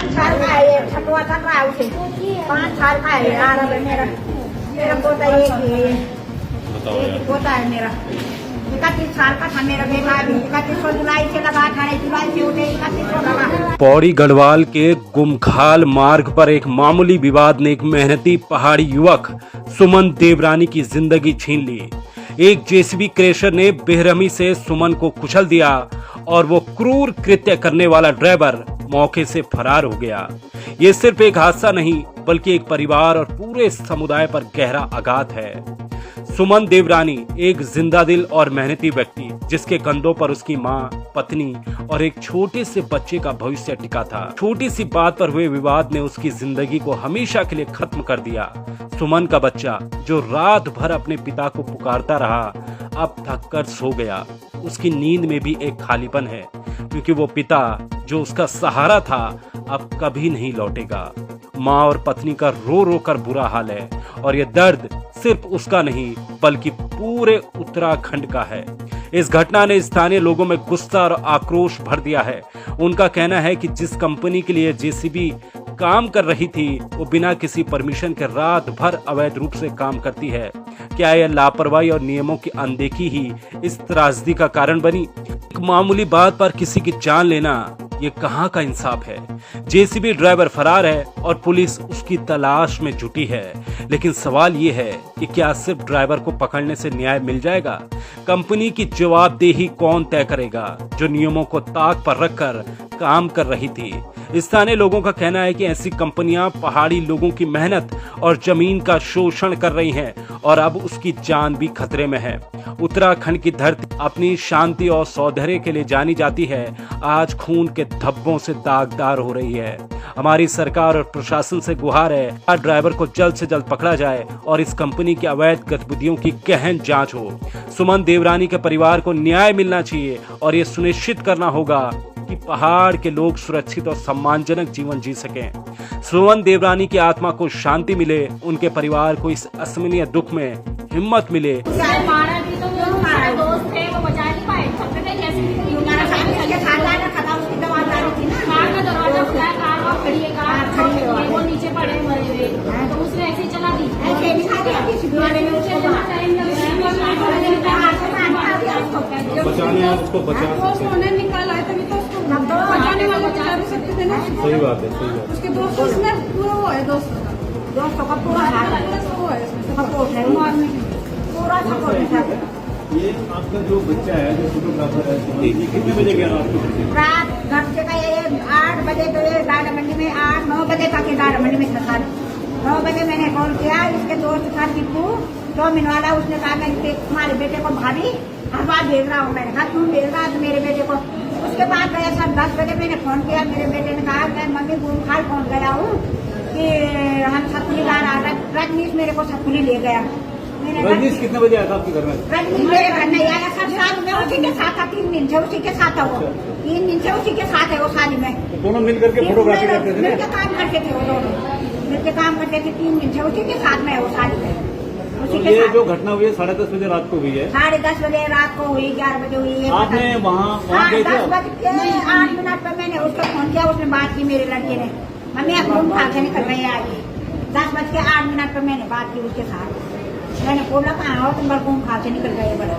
5 साल का है, ये छठवा चल रहा है उसे। 5 साल का है यार मेरा पोता, एक पोता है मेरा। 31 साल का था मेरा बेटा, अभी 31 जुलाई से लगा, 18 जुलाई से उठे 31 लगा। पौड़ी गढ़वाल के गुमखाल मार्ग पर एक मामूली विवाद ने एक मेहनती पहाड़ी युवक सुमन देवरानी की जिंदगी छीन ली। एक जेसीबी क्रैशर ने बेरहमी से सुमन को कुचल दिया और वो क्रूर कृत्य करने वाला ड्राइवर मौके से फरार हो गया। ये सिर्फ एक हादसा नहीं बल्कि एक परिवार और पूरे समुदाय पर गहरा आघात है। सुमन देवरानी एक जिंदा दिल और मेहनती व्यक्ति, जिसके कंधों पर उसकी माँ, पत्नी और एक छोटे से बच्चे का भविष्य टिका था। छोटी सी बात पर हुए विवाद ने उसकी जिंदगी को हमेशा के लिए खत्म कर दिया। सुमन का बच्चा जो रात भर अपने पिता को पुकारता रहा, अब थक कर सो गया। उसकी नींद में भी एक खालीपन है, क्योंकि वो पिता जो उसका सहारा था अब कभी नहीं लौटेगा। माँ और पत्नी का रो रो कर बुरा हाल है और ये दर्द सिर्फ उसका नहीं बल्कि पूरे उत्तराखंड का है। इस घटना ने स्थानीय लोगों में गुस्सा और आक्रोश भर दिया है। उनका कहना है कि जिस कंपनी के लिए जेसीबी काम कर रही थी वो बिना किसी परमिशन के रात भर अवैध रूप से काम करती है। क्या यह लापरवाही और नियमों की अनदेखी ही इस त्रासदी का कारण बनी? एक मामूली बात पर किसी की जान लेना, ये कहाँ का इंसाफ है? जेसीबी ड्राइवर फरार है और पुलिस उसकी तलाश में जुटी है, लेकिन सवाल ये है कि क्या सिर्फ ड्राइवर को पकड़ने से न्याय मिल जाएगा? कंपनी की जवाबदेही कौन तय करेगा, जो नियमों को ताक पर रखकर काम कर रही थी? स्थानीय लोगों का कहना है कि ऐसी कंपनियां पहाड़ी लोगों की मेहनत और जमीन का शोषण कर रही हैं और अब उसकी जान भी खतरे में है। उत्तराखंड की धरती अपनी शांति और सौंदर्य के लिए जानी जाती है, आज खून के धब्बों से दागदार हो रही है। हमारी सरकार और प्रशासन से गुहार है, हर ड्राइवर को जल्द से जल्द पकड़ा जाए और इस कंपनी की अवैध गतिविधियों की गहन जांच हो। सुमन देवरानी के परिवार को न्याय मिलना चाहिए और ये सुनिश्चित करना होगा कि पहाड़ के लोग सुरक्षित और सम्मानजनक जीवन जी सकें। सुमन देवरानी की आत्मा को शांति मिले, उनके परिवार को इस असमनीय दुख में हिम्मत मिले। निकाला है तभी तो बचाने वाले बचा भी सकते थे ना। सही बात है, सही बात है। उसके दोस्तों में पूरा वो है, दोस्तों का पूरा वो है, सपोर्ट है मारने पूरा सपोर्ट है। ये आपका जो बच्चा है, जो फोटोग्राफर है, ये कितने बजे गया आपको? रात घर से का ये 8 बजे तो ये दाड़ा मंडी में 8-9 बजे तक ये दाड़ा मंडी में था। 9 बजे मैंने कॉल किया, इसके दोस्त था टीपू चौमिन वाला, उसने कहा मैं तुम्हारे बेटे को भाभी हर बार भेज रहा हूँ। मैंने कहा तुम भेज रहा है मेरे बेटे को। उसके बाद गया सर 10 बजे मैंने फोन किया, मेरे बेटे ने कहा मैं मम्मी गुमखाल पहुँच गया हूँ कि हम सतपुली ला रहा था। रजनीश मेरे को सतपुली ले गया। रजनीश कितने बजे आया था आपके घर में? रजनीश मेरे घर नहीं आया सर, साथ में उसी के साथ था। 3 दिन से उसी के साथ था वो, 3 दिन से उसी के साथ है वो शादी में। दोनों मिल करके फोटोग्राफी करते थे? मिलकर काम करते थे वो दोनों, मिलकर काम करते थे। 3 दिन से उसी के साथ में है वो शादी में। तो ये जो घटना हुई है 10:30 बजे रात को हुई है? 10:30 बजे रात को हुई, 11 बजे हुई है। आपने वहाँ गए थे? 10 बज के 8 मिनट पर मैंने उसको फोन किया, उसने बात की मेरे लड़के ने, मम्मी आप गुमखाल से निकल रहे हैं आगे। 10 बज के 8 मिनट पर मैंने बात की उसके साथ। मैंने बोला कहाँ हो तुम? गुमखाल से निकल गए बड़ा।